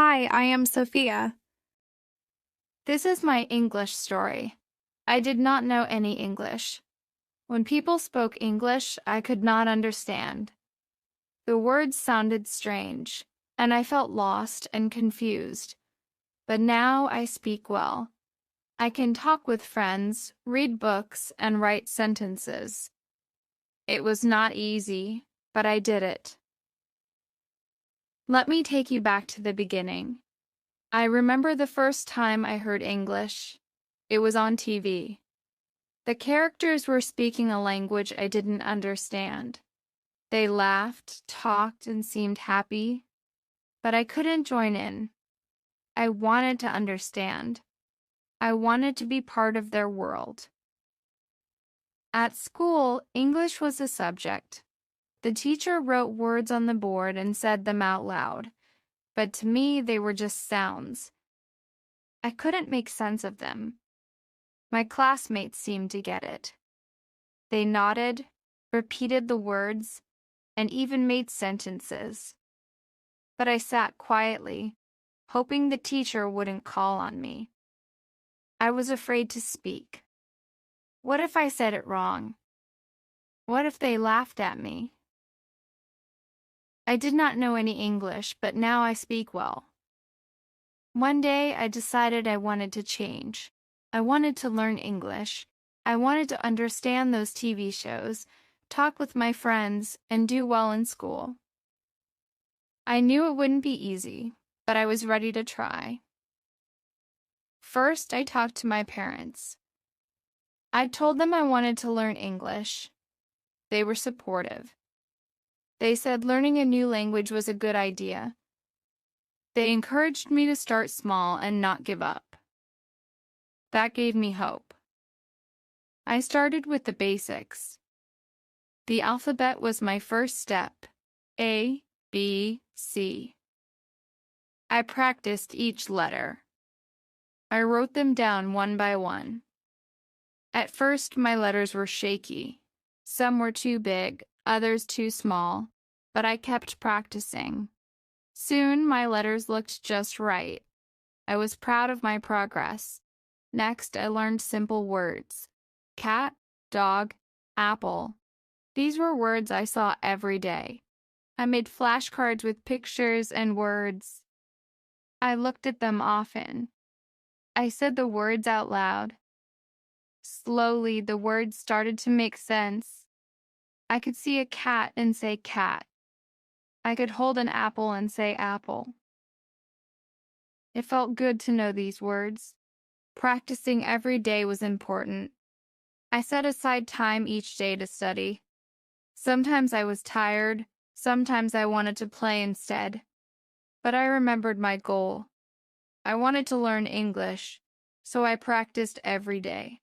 Hi, I am Sophia. This is my English story. I did not know any English. When people spoke English, I could not understand. The words sounded strange, and I felt lost and confused. But now I speak well. I can talk with friends, read books, and write sentences. It was not easy, but I did it. Let me take you back to the beginning. I remember the first time I heard English. It was on TV. The characters were speaking a language I didn't understand. They laughed, talked, and seemed happy, but I couldn't join in. I wanted to understand. I wanted to be part of their world. At school, English was a subject. The teacher wrote words on the board and said them out loud, but to me they were just sounds. I couldn't make sense of them. My classmates seemed to get it. They nodded, repeated the words, and even made sentences. But I sat quietly, hoping the teacher wouldn't call on me. I was afraid to speak. What if I said it wrong? What if they laughed at me? I did not know any English, but now I speak well. One day I decided I wanted to change. I wanted to learn English. I wanted to understand those TV shows, talk with my friends, and do well in school. I knew it wouldn't be easy, but I was ready to try. First, I talked to my parents. I told them I wanted to learn English. They were supportive. They said learning a new language was a good idea. They encouraged me to start small and not give up. That gave me hope. I started with the basics. The alphabet was my first step. A, B, C. I practiced each letter. I wrote them down one by one. At first, my letters were shaky. Some were too big, others too small, but I kept practicing. Soon, my letters looked just right. I was proud of my progress. Next, I learned simple words. Cat, dog, apple. These were words I saw every day. I made flashcards with pictures and words. I looked at them often. I said the words out loud. Slowly, the words started to make sense. I could see a cat and say cat. I could hold an apple and say apple. It felt good to know these words. Practicing every day was important. I set aside time each day to study. Sometimes I was tired, sometimes I wanted to play instead. But I remembered my goal. I wanted to learn English, so I practiced every day.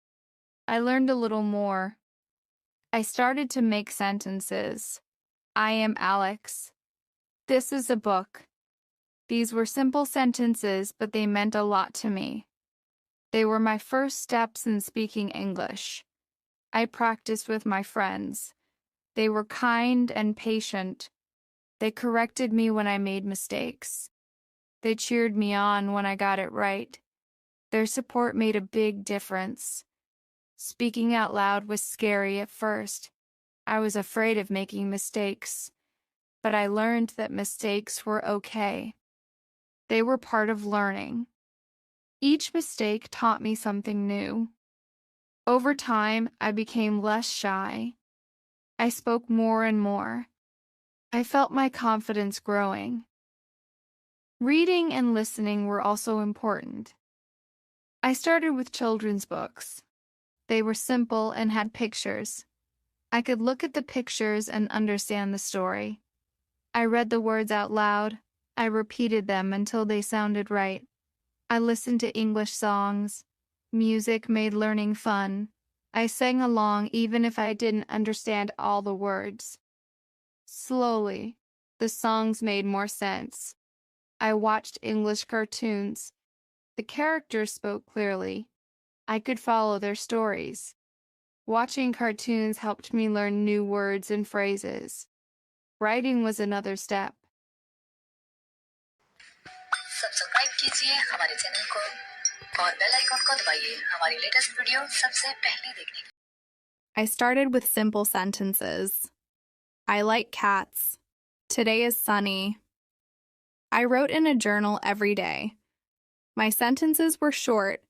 I learned a little more. I started to make sentences. I am Alex. This is a book. These were simple sentences, but they meant a lot to me. They were my first steps in speaking English. I practiced with my friends. They were kind and patient. They corrected me when I made mistakes. They cheered me on when I got it right. Their support made a big difference. Speaking out loud was scary at first. I was afraid of making mistakes, but I learned that mistakes were okay. They were part of learning. Each mistake taught me something new. Over time, I became less shy. I spoke more and more. I felt my confidence growing. Reading and listening were also important. I started with children's books. They were simple and had pictures. I could look at the pictures and understand the story. I read the words out loud. I repeated them until they sounded right. I listened to English songs. Music made learning fun. I sang along even if I didn't understand all the words. Slowly, the songs made more sense. I watched English cartoons. The characters spoke clearly. I could follow their stories. Watching cartoons helped me learn new words and phrases. Writing was another step. Subscribe कीजिए हमारे channel को और bell icon को दबाइए हमारी latest video सबसे पहले देखने के लिए। I started with simple sentences. I like cats. Today is sunny. I wrote in a journal every day. My sentences were short,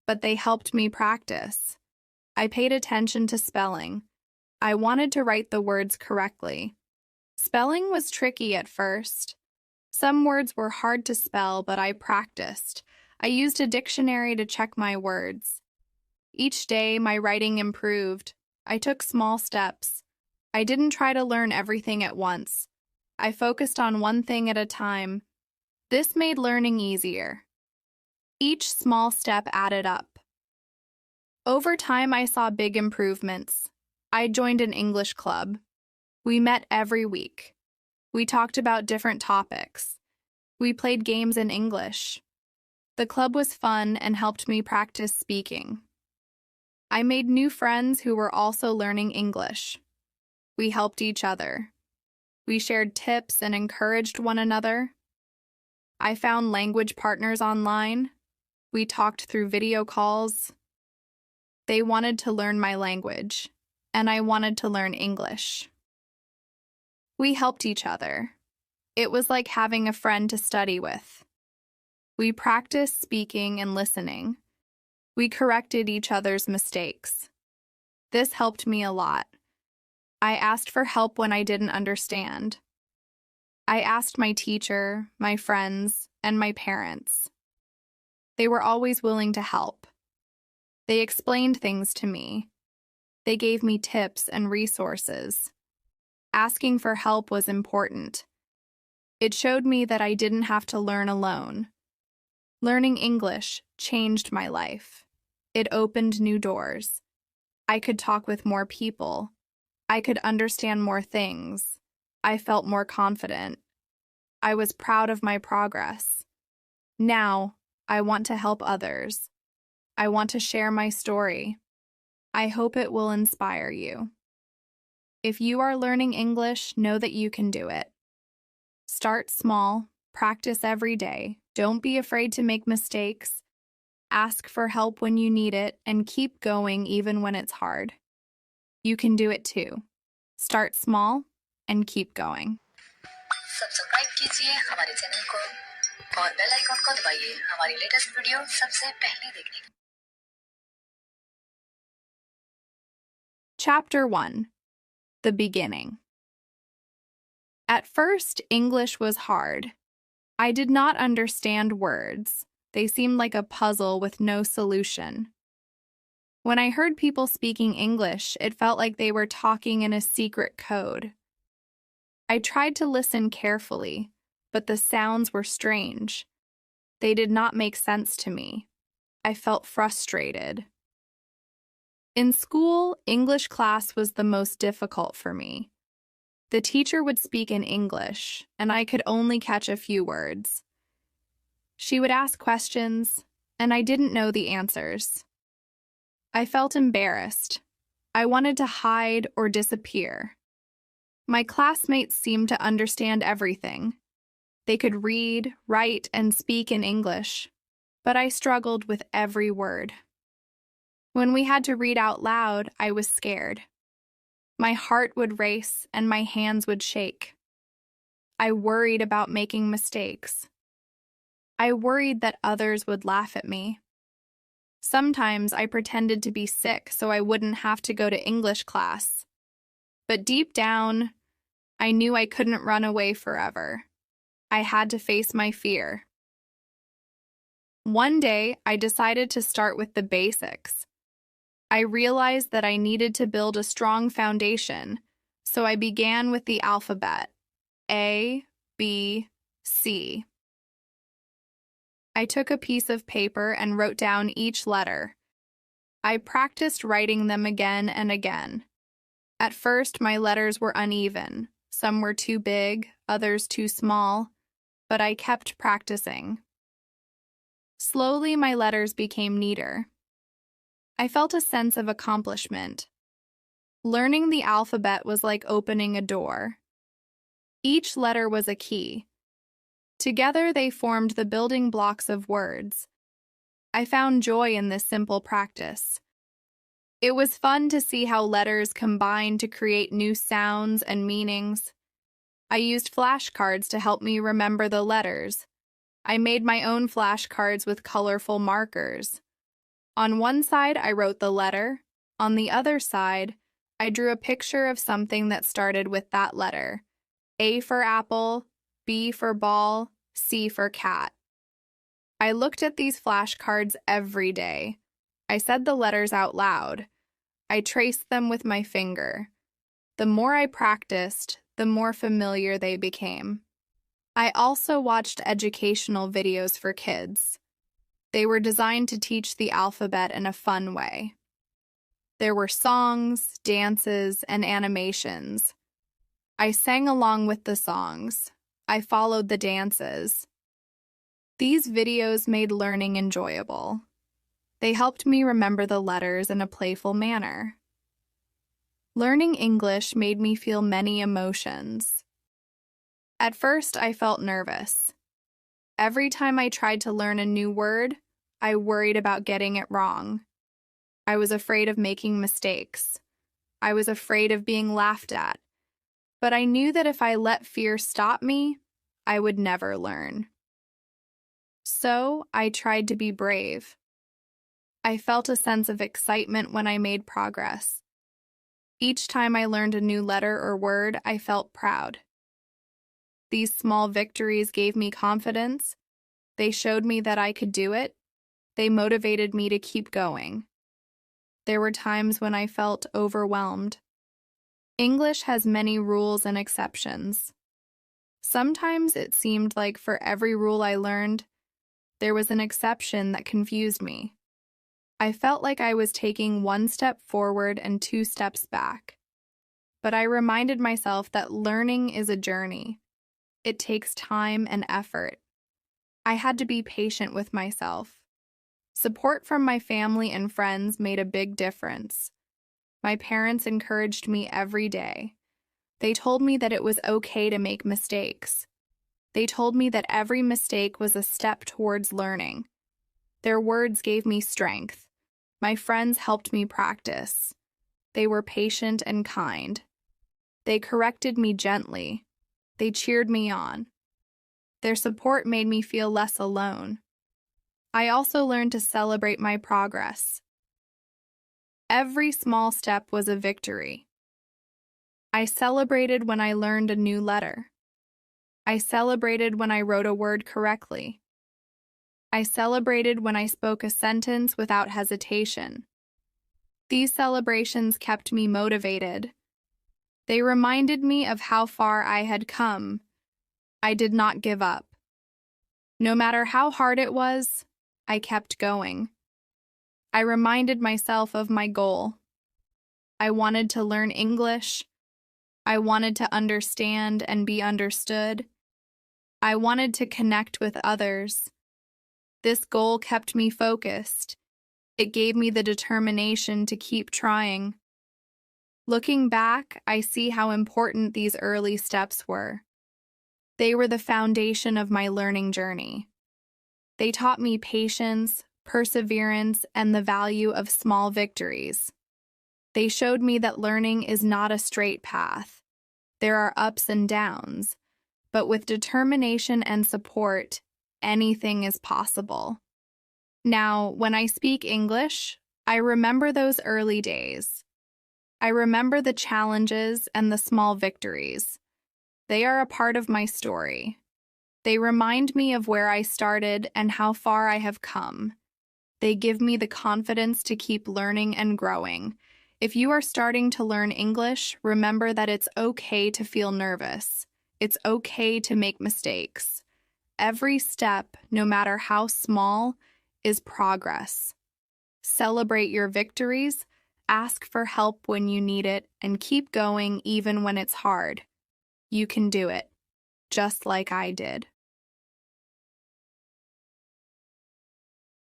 but they helped me practice. I paid attention to spelling. I wanted to write the words correctly. Spelling was tricky at first. Some words were hard to spell, but I practiced. I used a dictionary to check my words. Each day, my writing improved. I took small steps. I didn't try to learn everything at once. I focused on one thing at a time. This made learning easier. Each small step added up. Over time, I saw big improvements. I joined an English club. We met every week. We talked about different topics. We played games in English. The club was fun and helped me practice speaking. I made new friends who were also learning English. We helped each other. We shared tips and encouraged one another. I found language partners online. We talked through video calls. They wanted to learn my language, and I wanted to learn English. We helped each other. It was like having a friend to study with. We practiced speaking and listening. We corrected each other's mistakes. This helped me a lot. I asked for help when I didn't understand. I asked my teacher, my friends, and my parents. They were always willing to help. They explained things to me. They gave me tips and resources. Asking for help was important. It showed me that I didn't have to learn alone. Learning English changed my life. It opened new doors. I could talk with more people. I could understand more things. I felt more confident. I was proud of my progress. Now, I want to help others. I want to share my story. I hope it will inspire you. If you are learning English, know that you can do it. Start small, practice every day. Don't be afraid to make mistakes. Ask for help when you need it, and keep going even when it's hard. You can do it too. Start small and keep going. Subscribe कीजिए हमारे channel को और bell icon को दबाइए हमारी latest video सबसे पहले देखने के लिए। Chapter 1. The Beginning. At first, English was hard. I did not understand words. They seemed like a puzzle with no solution. When I heard people speaking English, it felt like they were talking in a secret code. I tried to listen carefully, but the sounds were strange. They did not make sense to me. I felt frustrated. In school, English class was the most difficult for me. The teacher would speak in English, and I could only catch a few words. She would ask questions, and I didn't know the answers. I felt embarrassed. I wanted to hide or disappear. My classmates seemed to understand everything. They could read, write, and speak in English, but I struggled with every word. When we had to read out loud, I was scared. My heart would race and my hands would shake. I worried about making mistakes. I worried that others would laugh at me. Sometimes I pretended to be sick so I wouldn't have to go to English class. But deep down, I knew I couldn't run away forever. I had to face my fear. One day, I decided to start with the basics. I realized that I needed to build a strong foundation, so I began with the alphabet, A, B, C. I took a piece of paper and wrote down each letter. I practiced writing them again and again. At first, my letters were uneven. Some were too big, others too small, but I kept practicing. Slowly, my letters became neater. I felt a sense of accomplishment. Learning the alphabet was like opening a door. Each letter was a key. Together, they formed the building blocks of words. I found joy in this simple practice. It was fun to see how letters combined to create new sounds and meanings. I used flashcards to help me remember the letters. I made my own flashcards with colorful markers. On one side, I wrote the letter. On the other side, I drew a picture of something that started with that letter. A for apple, B for ball, C for cat. I looked at these flashcards every day. I said the letters out loud. I traced them with my finger. The more I practiced, the more familiar they became. I also watched educational videos for kids. They were designed to teach the alphabet in a fun way. There were songs, dances, and animations. I sang along with the songs. I followed the dances. These videos made learning enjoyable. They helped me remember the letters in a playful manner. Learning English made me feel many emotions. At first, I felt nervous. Every time I tried to learn a new word, I worried about getting it wrong. I was afraid of making mistakes. I was afraid of being laughed at. But I knew that if I let fear stop me, I would never learn. So I tried to be brave. I felt a sense of excitement when I made progress. Each time I learned a new letter or word, I felt proud. These small victories gave me confidence. They showed me that I could do it. They motivated me to keep going. There were times when I felt overwhelmed. English has many rules and exceptions. Sometimes it seemed like for every rule I learned, there was an exception that confused me. I felt like I was taking one step forward and 2 steps back. But I reminded myself that learning is a journey. It takes time and effort. I had to be patient with myself. Support from my family and friends made a big difference. My parents encouraged me every day. They told me that it was okay to make mistakes. They told me that every mistake was a step towards learning. Their words gave me strength. My friends helped me practice. They were patient and kind. They corrected me gently. They cheered me on. Their support made me feel less alone. I also learned to celebrate my progress. Every small step was a victory. I celebrated when I learned a new letter. I celebrated when I wrote a word correctly. I celebrated when I spoke a sentence without hesitation. These celebrations kept me motivated. They reminded me of how far I had come. I did not give up. No matter how hard it was, I kept going. I reminded myself of my goal. I wanted to learn English. I wanted to understand and be understood. I wanted to connect with others. This goal kept me focused. It gave me the determination to keep trying. Looking back, I see how important these early steps were. They were the foundation of my learning journey. They taught me patience, perseverance, and the value of small victories. They showed me that learning is not a straight path. There are ups and downs, but with determination and support, anything is possible. Now, when I speak English, I remember those early days. I remember the challenges and the small victories. They are a part of my story. They remind me of where I started and how far I have come. They give me the confidence to keep learning and growing. If you are starting to learn English, remember that it's okay to feel nervous. It's okay to make mistakes. Every step, no matter how small, is progress. Celebrate your victories, ask for help when you need it, and keep going even when it's hard. You can do it, just like I did.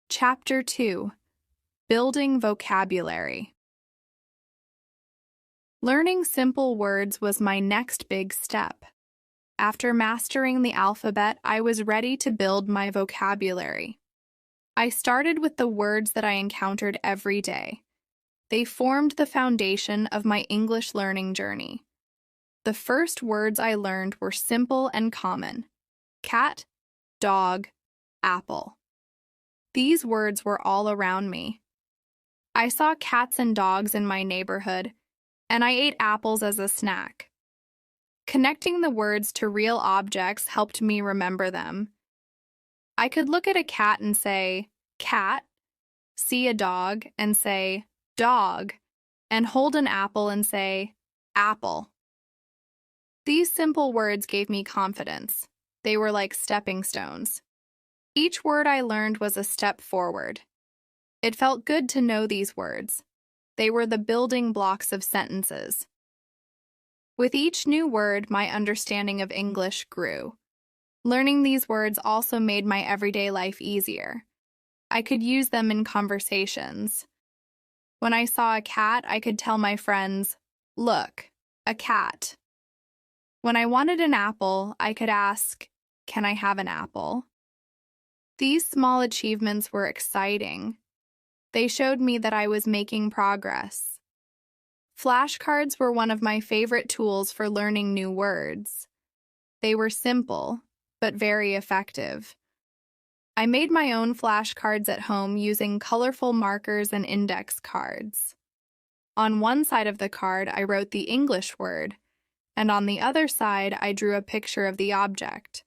Chapter 2: Building Vocabulary. Learning simple words was my next big step. After mastering the alphabet, I was ready to build my vocabulary. I started with the words that I encountered every day. They formed the foundation of my English learning journey. The first words I learned were simple and common: cat, dog, apple. These words were all around me. I saw cats and dogs in my neighborhood, and I ate apples as a snack. Connecting the words to real objects helped me remember them. I could look at a cat and say, cat, see a dog and say, dog, and hold an apple and say, apple. These simple words gave me confidence. They were like stepping stones. Each word I learned was a step forward. It felt good to know these words. They were the building blocks of sentences. With each new word, my understanding of English grew. Learning these words also made my everyday life easier. I could use them in conversations. When I saw a cat, I could tell my friends, "Look, a cat." When I wanted an apple, I could ask, "Can I have an apple?" These small achievements were exciting. They showed me that I was making progress. Flashcards were one of my favorite tools for learning new words. They were simple, but very effective. I made my own flashcards at home using colorful markers and index cards. On one side of the card, I wrote the English word, and on the other side, I drew a picture of the object.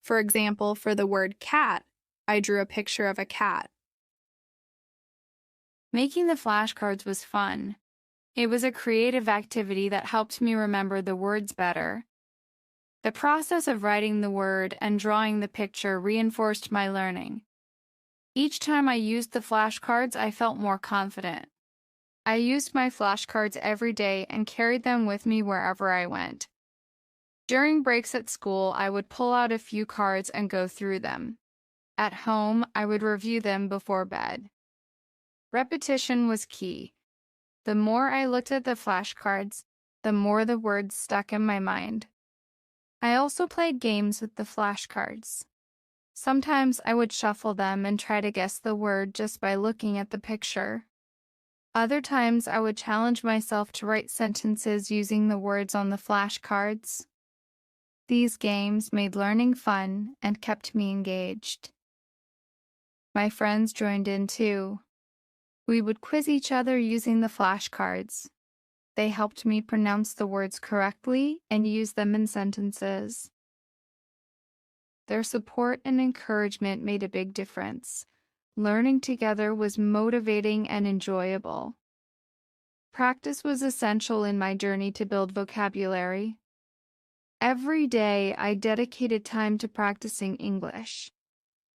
For example, for the word cat, I drew a picture of a cat. Making the flashcards was fun. It was a creative activity that helped me remember the words better. The process of writing the word and drawing the picture reinforced my learning. Each time I used the flashcards, I felt more confident. I used my flashcards every day and carried them with me wherever I went. During breaks at school, I would pull out a few cards and go through them. At home, I would review them before bed. Repetition was key. The more I looked at the flashcards, the more the words stuck in my mind. I also played games with the flashcards. Sometimes I would shuffle them and try to guess the word just by looking at the picture. Other times I would challenge myself to write sentences using the words on the flashcards. These games made learning fun and kept me engaged. My friends joined in too. We would quiz each other using the flashcards. They helped me pronounce the words correctly and use them in sentences. Their support and encouragement made a big difference. Learning together was motivating and enjoyable. Practice was essential in my journey to build vocabulary. Every day, I dedicated time to practicing English.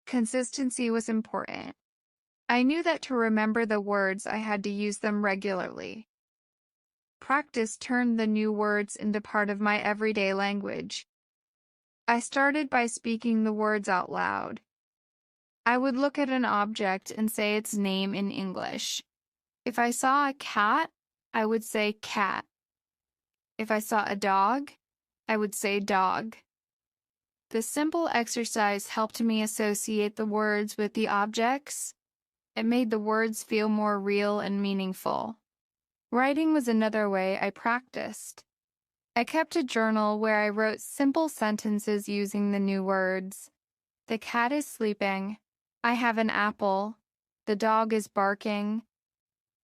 Consistency was important. I knew that to remember the words, I had to use them regularly. Practice turned the new words into part of my everyday language. I started by speaking the words out loud. I would look at an object and say its name in English. If I saw a cat, I would say cat. If I saw a dog, I would say dog. This simple exercise helped me associate the words with the objects. It made the words feel more real and meaningful. Writing was another way I practiced. I kept a journal where I wrote simple sentences using the new words. The cat is sleeping. I have an apple. The dog is barking.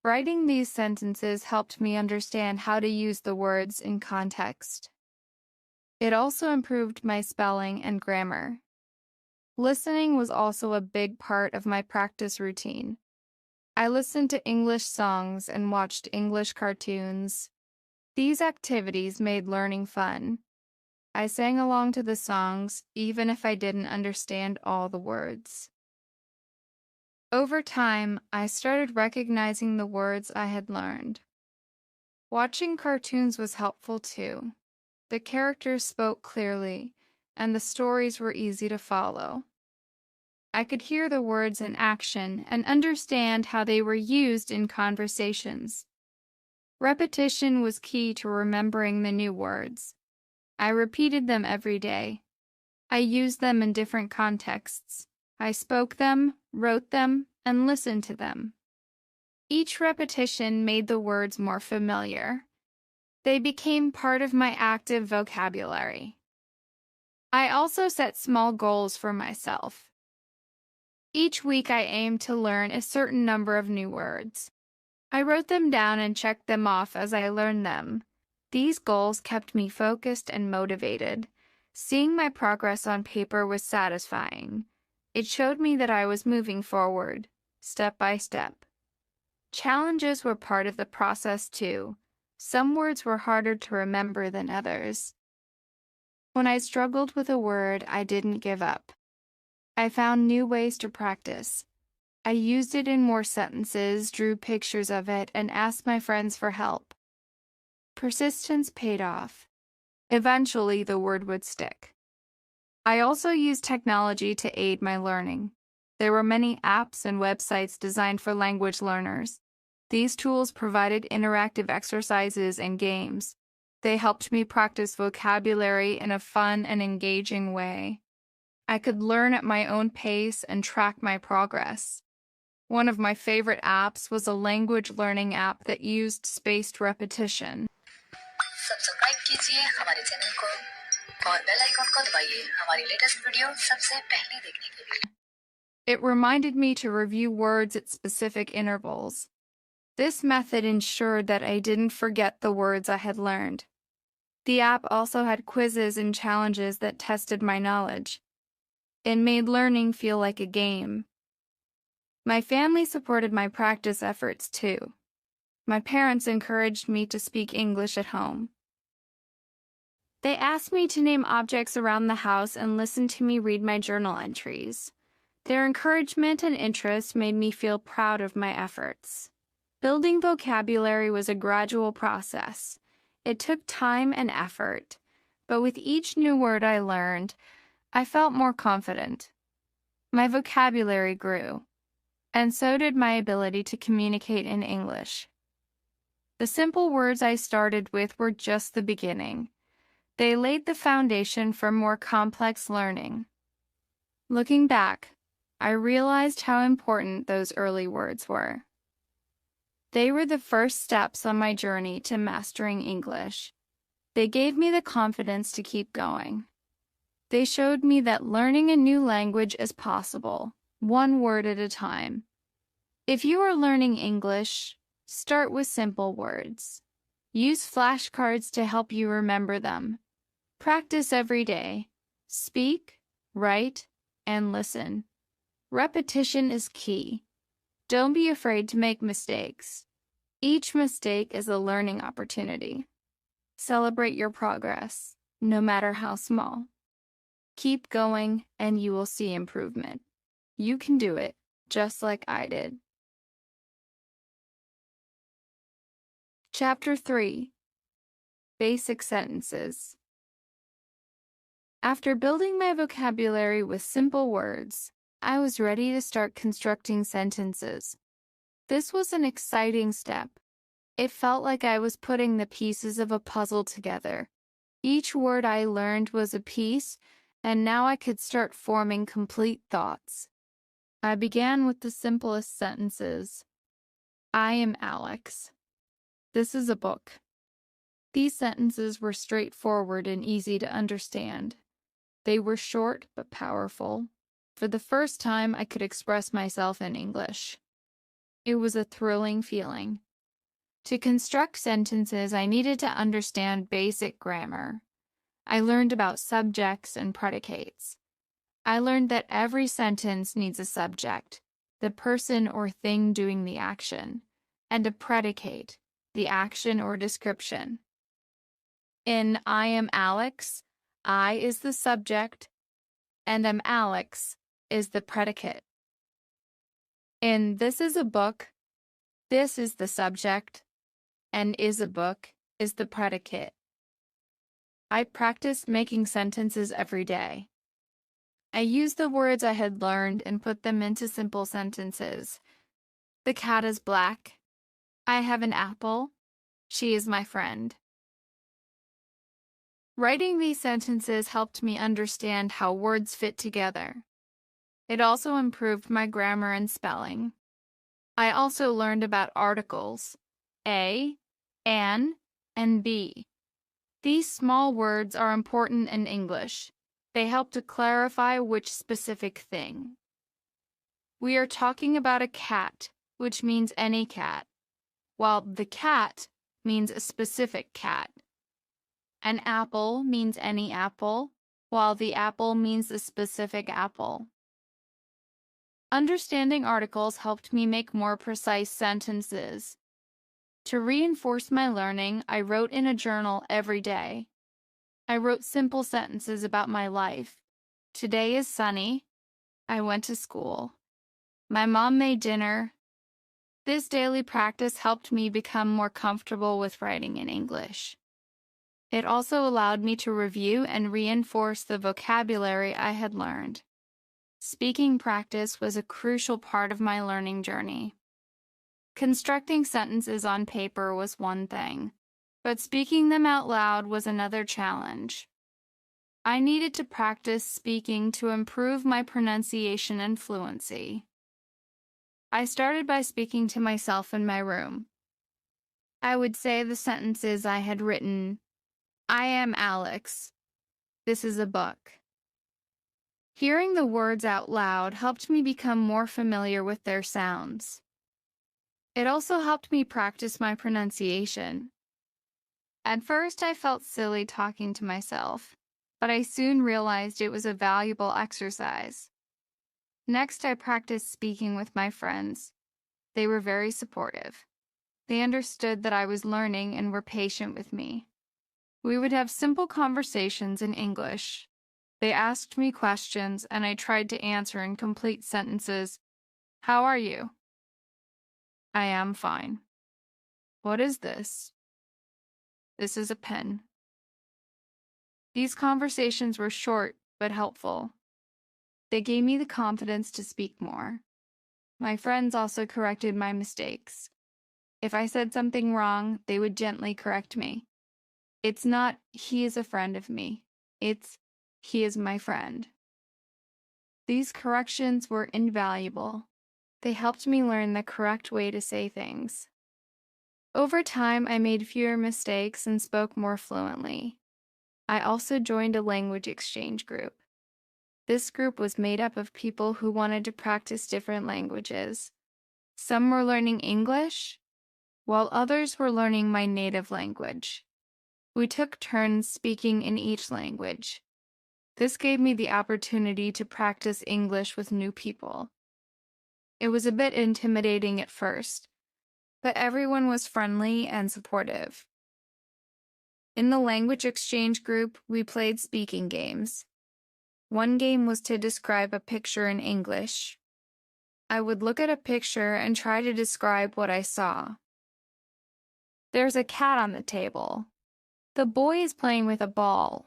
Writing these sentences helped me understand how to use the words in context. It also improved my spelling and grammar. Listening was also a big part of my practice routine. I listened to English songs and watched English cartoons. These activities made learning fun. I sang along to the songs, even if I didn't understand all the words. Over time, I started recognizing the words I had learned. Watching cartoons was helpful too. The characters spoke clearly, and the stories were easy to follow. I could hear the words in action and understand how they were used in conversations. Repetition was key to remembering the new words. I repeated them every day. I used them in different contexts. I spoke them, wrote them, and listened to them. Each repetition made the words more familiar. They became part of my active vocabulary. I also set small goals for myself. Each week I aimed to learn a certain number of new words. I wrote them down and checked them off as I learned them. These goals kept me focused and motivated. Seeing my progress on paper was satisfying. It showed me that I was moving forward, step by step. Challenges were part of the process too. Some words were harder to remember than others. When I struggled with a word, I didn't give up. I found new ways to practice. I used it in more sentences, drew pictures of it, and asked my friends for help. Persistence paid off. Eventually, the word would stick. I also used technology to aid my learning. There were many apps and websites designed for language learners. These tools provided interactive exercises and games. They helped me practice vocabulary in a fun and engaging way. I could learn at my own pace and track my progress. One of my favorite apps was a language learning app that used spaced repetition. Subscribe कीजिए हमारे channel को और bell icon को दबाइए हमारी latest video सबसे पहले देखने के लिए। It reminded me to review words at specific intervals. This method ensured that I didn't forget the words I had learned. The app also had quizzes and challenges that tested my knowledge. It made learning feel like a game. My family supported my practice efforts too. My parents encouraged me to speak English at home. They asked me to name objects around the house and listen to me read my journal entries. Their encouragement and interest made me feel proud of my efforts. Building vocabulary was a gradual process. It took time and effort, but with each new word I learned, I felt more confident. My vocabulary grew, and so did my ability to communicate in English. The simple words I started with were just the beginning. They laid the foundation for more complex learning. Looking back, I realized how important those early words were. They were the first steps on my journey to mastering English. They gave me the confidence to keep going. They showed me that learning a new language is possible, one word at a time. If you are learning English, start with simple words. Use flashcards to help you remember them. Practice every day. Speak, write, and listen. Repetition is key. Don't be afraid to make mistakes. Each mistake is a learning opportunity. Celebrate your progress, no matter how small. Keep going, and you will see improvement. You can do it, just like I did. Chapter 3. Basic Sentences. After building my vocabulary with simple words, I was ready to start constructing sentences. This was an exciting step. It felt like I was putting the pieces of a puzzle together. Each word I learned was a piece, and now I could start forming complete thoughts. I began with the simplest sentences. I am Alex. This is a book. These sentences were straightforward and easy to understand. They were short but powerful. For the first time, I could express myself in English. It was a thrilling feeling. To construct sentences, I needed to understand basic grammar. I learned about subjects and predicates. I learned that every sentence needs a subject, the person or thing doing the action, and a predicate, the action or description. In I am Alex, I is the subject, and am Alex is the predicate. In this is a book, this is the subject, and is a book is the predicate. I practiced making sentences every day. I used the words I had learned and put them into simple sentences. The cat is black. I have an apple. She is my friend. Writing these sentences helped me understand how words fit together. It also improved my grammar and spelling. I also learned about articles, a, an, and be. These small words are important in English. They help to clarify which specific thing. We are talking about a cat, which means any cat, while the cat means a specific cat. An apple means any apple, while the apple means a specific apple. Understanding articles helped me make more precise sentences. To reinforce my learning, I wrote in a journal every day. I wrote simple sentences about my life. Today is sunny. I went to school. My mom made dinner. This daily practice helped me become more comfortable with writing in English. It also allowed me to review and reinforce the vocabulary I had learned. Speaking practice was a crucial part of my learning journey. Constructing sentences on paper was one thing, but speaking them out loud was another challenge. I needed to practice speaking to improve my pronunciation and fluency. I started by speaking to myself in my room. I would say the sentences I had written. I am Alex. This is a book. Hearing the words out loud helped me become more familiar with their sounds. It also helped me practice my pronunciation. At first, I felt silly talking to myself, but I soon realized it was a valuable exercise. Next, I practiced speaking with my friends. They were very supportive. They understood that I was learning and were patient with me. We would have simple conversations in English. They asked me questions, and I tried to answer in complete sentences. How are you? I am fine. What is this? This is a pen. These conversations were short but helpful. They gave me the confidence to speak more. My friends also corrected my mistakes. If I said something wrong, they would gently correct me. It's not, he is a friend of me. It's, he is my friend. These corrections were invaluable. They helped me learn the correct way to say things. Over time, I made fewer mistakes and spoke more fluently. I also joined a language exchange group. This group was made up of people who wanted to practice different languages. Some were learning English, while others were learning my native language. We took turns speaking in each language. This gave me the opportunity to practice English with new people. It was a bit intimidating at first, but everyone was friendly and supportive. In the language exchange group, we played speaking games. One game was to describe a picture in English. I would look at a picture and try to describe what I saw. There's a cat on the table. The boy is playing with a ball.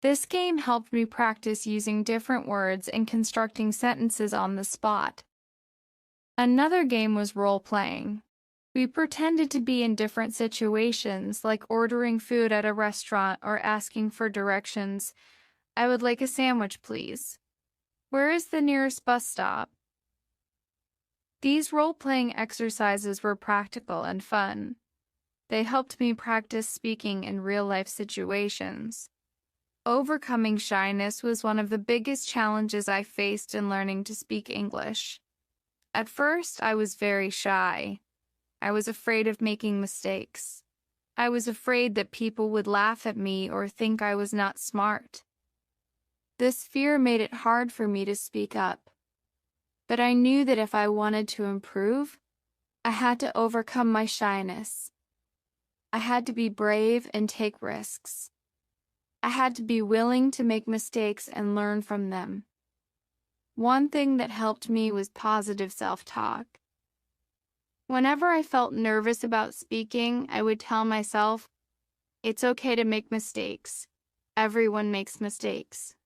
This game helped me practice using different words and constructing sentences on the spot. Another game was role-playing. We pretended to be in different situations, like ordering food at a restaurant or asking for directions. I would like a sandwich, please. Where is the nearest bus stop? These role-playing exercises were practical and fun. They helped me practice speaking in real-life situations. Overcoming shyness was one of the biggest challenges I faced in learning to speak English. At first, I was very shy. I was afraid of making mistakes. I was afraid that people would laugh at me or think I was not smart. This fear made it hard for me to speak up. But I knew that if I wanted to improve, I had to overcome my shyness. I had to be brave and take risks. I had to be willing to make mistakes and learn from them. One thing that helped me was positive self-talk. Whenever I felt nervous about speaking, I would tell myself, it's okay to make mistakes. Everyone makes mistakes.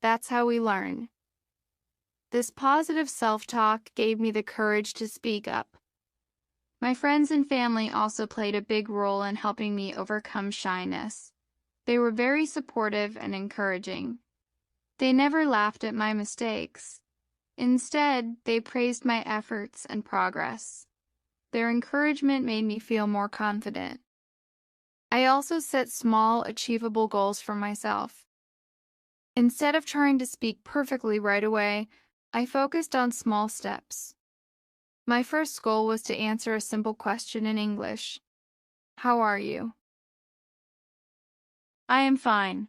That's how we learn. This positive self-talk gave me the courage to speak up. My friends and family also played a big role in helping me overcome shyness. They were very supportive and encouraging. They never laughed at my mistakes. Instead, they praised my efforts and progress. Their encouragement made me feel more confident. I also set small, achievable goals for myself. Instead of trying to speak perfectly right away, I focused on small steps. My first goal was to answer a simple question in English. How are you? I am fine.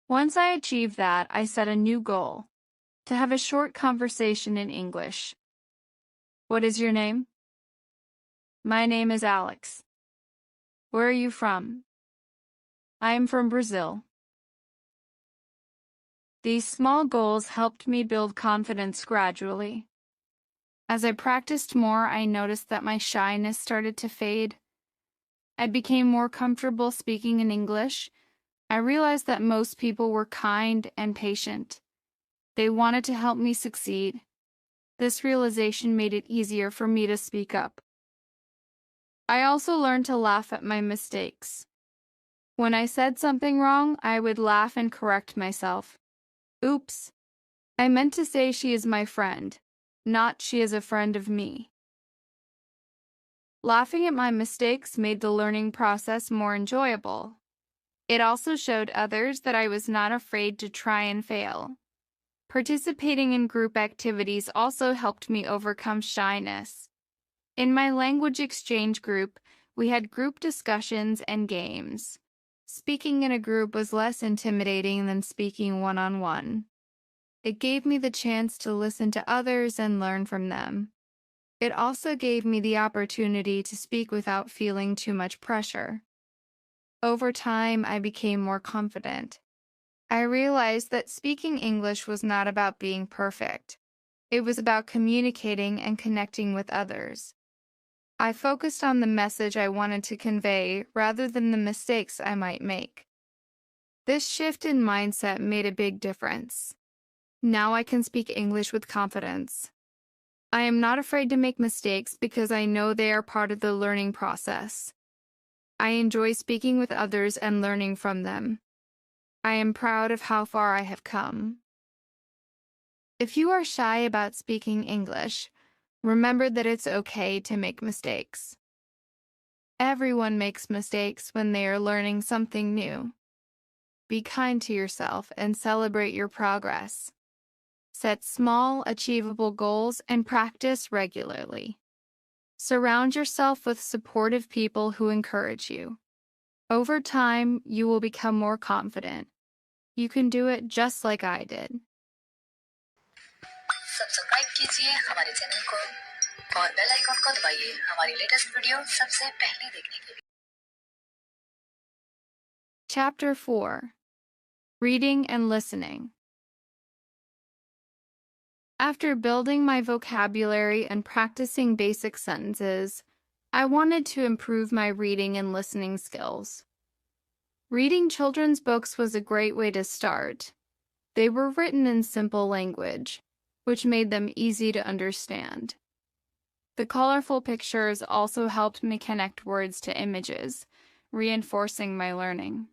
Once I achieved that, I set a new goal, to have a short conversation in English. What is your name? My name is Alex. Where are you from? I am from Brazil. These small goals helped me build confidence gradually. As I practiced more, I noticed that my shyness started to fade. I became more comfortable speaking in English. I realized that most people were kind and patient. They wanted to help me succeed. This realization made it easier for me to speak up. I also learned to laugh at my mistakes. When I said something wrong, I would laugh and correct myself. Oops. I meant to say she is my friend, not she is a friend of me. Laughing at my mistakes made the learning process more enjoyable. It also showed others that I was not afraid to try and fail. Participating in group activities also helped me overcome shyness. In my language exchange group, we had group discussions and games. Speaking in a group was less intimidating than speaking one-on-one. It gave me the chance to listen to others and learn from them. It also gave me the opportunity to speak without feeling too much pressure. Over time, I became more confident. I realized that speaking English was not about being perfect. It was about communicating and connecting with others. I focused on the message I wanted to convey rather than the mistakes I might make. This shift in mindset made a big difference. Now I can speak English with confidence. I am not afraid to make mistakes because I know they are part of the learning process. I enjoy speaking with others and learning from them. I am proud of how far I have come. If you are shy about speaking English, remember that it's okay to make mistakes. Everyone makes mistakes when they are learning something new. Be kind to yourself and celebrate your progress. Set small, achievable goals and practice regularly. Surround yourself with supportive people who encourage you. Over time, you will become more confident. You can do it just like I did. Subscribe कीजिए हमारे channel को और bell icon को दबाइए हमारी latest video सबसे पहले देखने के लिए। Chapter 4. Reading and Listening. After building my vocabulary and practicing basic sentences, I wanted to improve my reading and listening skills. Reading children's books was a great way to start. They were written in simple language, which made them easy to understand. The colorful pictures also helped me connect words to images, reinforcing my learning.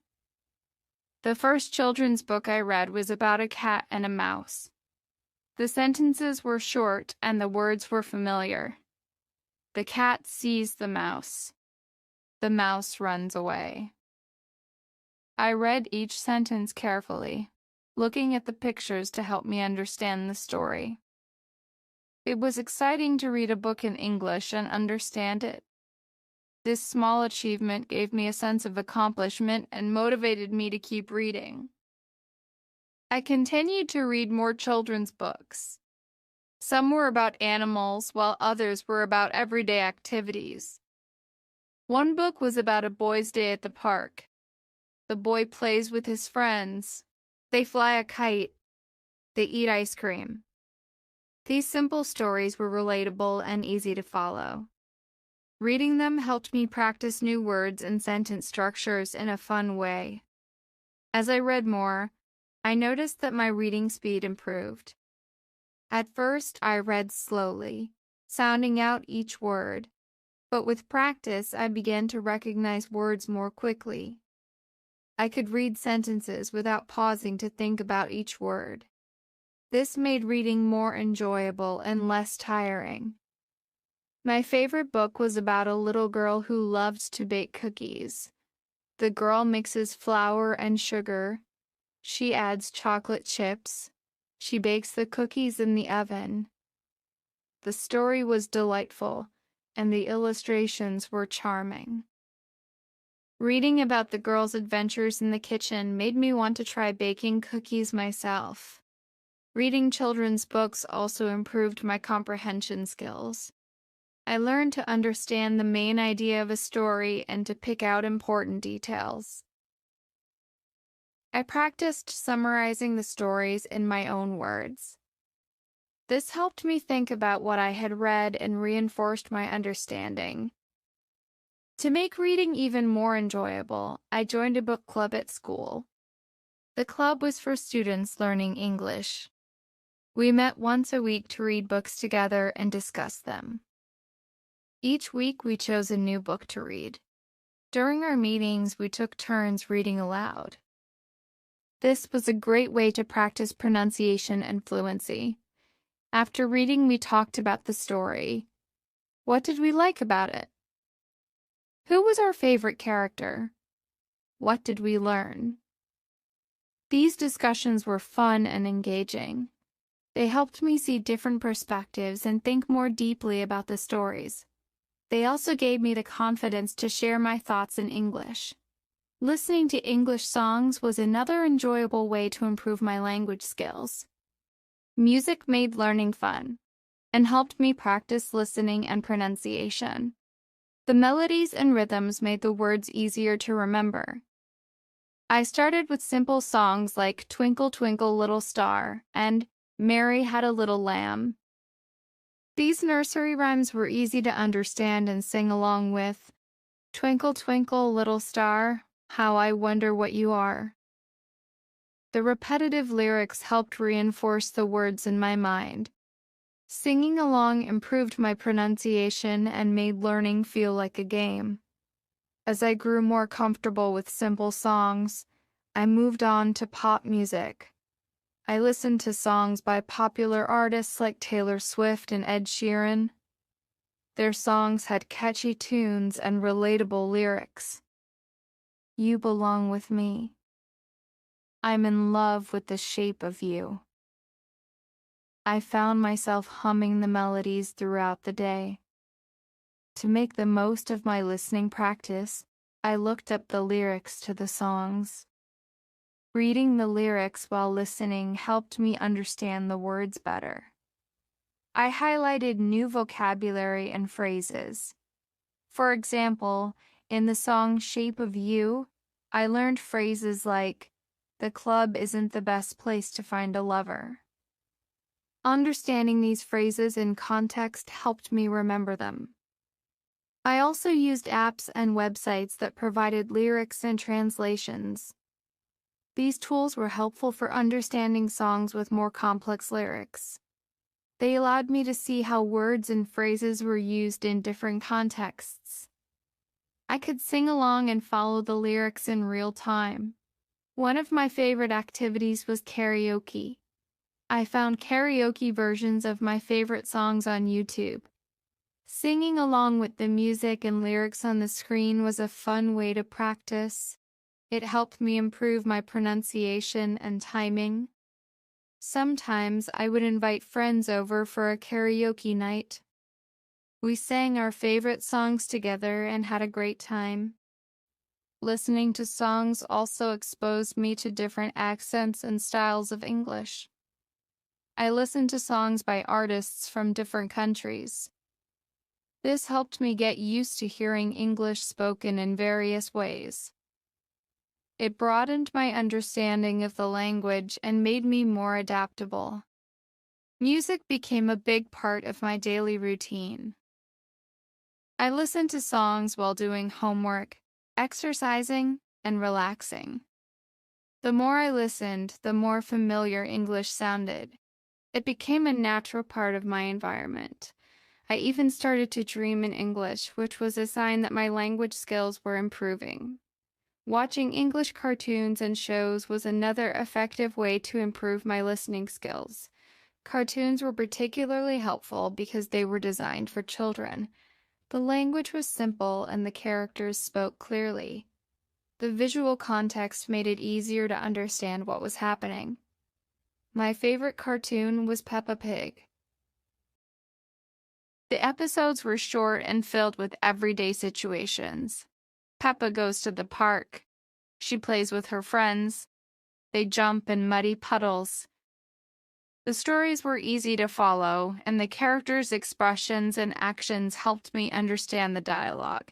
The first children's book I read was about a cat and a mouse. The sentences were short and the words were familiar. The cat sees the mouse. The mouse runs away. I read each sentence carefully, looking at the pictures to help me understand the story. It was exciting to read a book in English and understand it. This small achievement gave me a sense of accomplishment and motivated me to keep reading. I continued to read more children's books. Some were about animals, while others were about everyday activities. One book was about a boy's day at the park. The boy plays with his friends. They fly a kite. They eat ice cream. These simple stories were relatable and easy to follow. Reading them helped me practice new words and sentence structures in a fun way. As I read more, I noticed that my reading speed improved. At first, I read slowly, sounding out each word, but with practice, I began to recognize words more quickly. I could read sentences without pausing to think about each word. This made reading more enjoyable and less tiring. My favorite book was about a little girl who loved to bake cookies. The girl mixes flour and sugar. She adds chocolate chips. She bakes the cookies in the oven. The story was delightful, and the illustrations were charming. Reading about the girl's adventures in the kitchen made me want to try baking cookies myself. Reading children's books also improved my comprehension skills. I learned to understand the main idea of a story and to pick out important details. I practiced summarizing the stories in my own words. This helped me think about what I had read and reinforced my understanding. To make reading even more enjoyable, I joined a book club at school. The club was for students learning English. We met once a week to read books together and discuss them. Each week we chose a new book to read. During our meetings, we took turns reading aloud. This was a great way to practice pronunciation and fluency. After reading, we talked about the story. What did we like about it? Who was our favorite character? What did we learn? These discussions were fun and engaging. They helped me see different perspectives and think more deeply about the stories. They also gave me the confidence to share my thoughts in English. Listening to English songs was another enjoyable way to improve my language skills. Music made learning fun and helped me practice listening and pronunciation. The melodies and rhythms made the words easier to remember. I started with simple songs like Twinkle, Twinkle, Little Star and Mary Had a Little Lamb. These nursery rhymes were easy to understand and sing along with. Twinkle, twinkle, little star, how I wonder what you are. The repetitive lyrics helped reinforce the words in my mind. Singing along improved my pronunciation and made learning feel like a game. As I grew more comfortable with simple songs, I moved on to pop music. I listened to songs by popular artists like Taylor Swift and Ed Sheeran. Their songs had catchy tunes and relatable lyrics. You belong with me. I'm in love with the shape of you. I found myself humming the melodies throughout the day. To make the most of my listening practice, I looked up the lyrics to the songs. Reading the lyrics while listening helped me understand the words better. I highlighted new vocabulary and phrases. For example, in the song Shape of You, I learned phrases like, "The club isn't the best place to find a lover." Understanding these phrases in context helped me remember them. I also used apps and websites that provided lyrics and translations. These tools were helpful for understanding songs with more complex lyrics. They allowed me to see how words and phrases were used in different contexts. I could sing along and follow the lyrics in real time. One of my favorite activities was karaoke. I found karaoke versions of my favorite songs on YouTube. Singing along with the music and lyrics on the screen was a fun way to practice. It helped me improve my pronunciation and timing. Sometimes I would invite friends over for a karaoke night. We sang our favorite songs together and had a great time. Listening to songs also exposed me to different accents and styles of English. I listened to songs by artists from different countries. This helped me get used to hearing English spoken in various ways. It broadened my understanding of the language and made me more adaptable. Music became a big part of my daily routine. I listened to songs while doing homework, exercising, and relaxing. The more I listened, the more familiar English sounded. It became a natural part of my environment. I even started to dream in English, which was a sign that my language skills were improving. Watching English cartoons and shows was another effective way to improve my listening skills. Cartoons were particularly helpful because they were designed for children. The language was simple and the characters spoke clearly. The visual context made it easier to understand what was happening. My favorite cartoon was Peppa Pig. The episodes were short and filled with everyday situations. Peppa goes to the park. She plays with her friends. They jump in muddy puddles. The stories were easy to follow, and the characters' expressions and actions helped me understand the dialogue.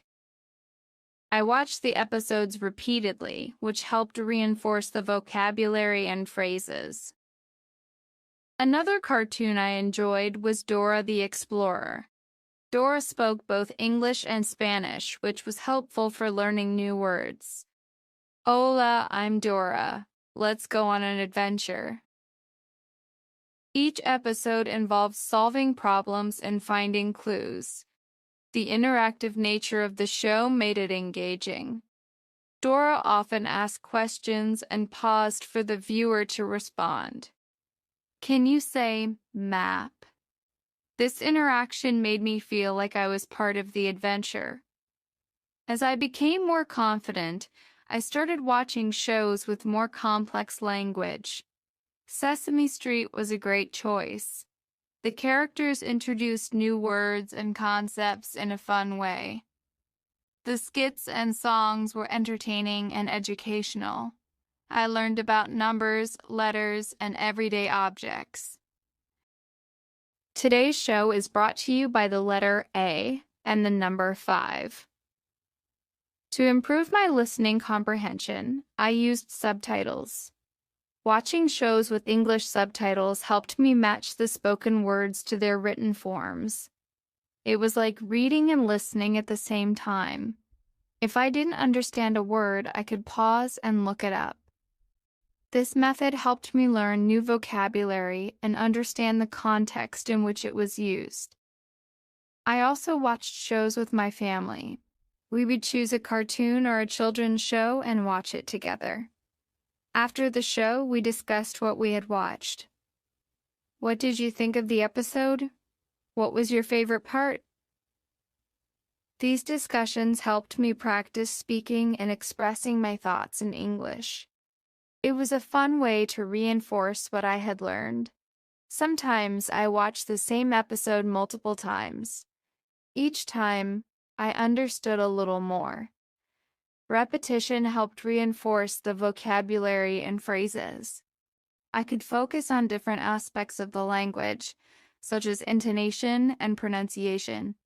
I watched the episodes repeatedly, which helped reinforce the vocabulary and phrases. Another cartoon I enjoyed was Dora the Explorer. Dora spoke both English and Spanish, which was helpful for learning new words. Hola, I'm Dora. Let's go on an adventure. Each episode involved solving problems and finding clues. The interactive nature of the show made it engaging. Dora often asked questions and paused for the viewer to respond. Can you say map? This interaction made me feel like I was part of the adventure. As I became more confident, I started watching shows with more complex language. Sesame Street was a great choice. The characters introduced new words and concepts in a fun way. The skits and songs were entertaining and educational. I learned about numbers, letters, and everyday objects. Today's show is brought to you by the letter A and the number 5. To improve my listening comprehension, I used subtitles. Watching shows with English subtitles helped me match the spoken words to their written forms. It was like reading and listening at the same time. If I didn't understand a word, I could pause and look it up. This method helped me learn new vocabulary and understand the context in which it was used. I also watched shows with my family. We would choose a cartoon or a children's show and watch it together. After the show, we discussed what we had watched. What did you think of the episode? What was your favorite part? These discussions helped me practice speaking and expressing my thoughts in English. It was a fun way to reinforce what I had learned. Sometimes I watched the same episode multiple times. Each time, I understood a little more. Repetition helped reinforce the vocabulary and phrases. I could focus on different aspects of the language, such as intonation and pronunciation.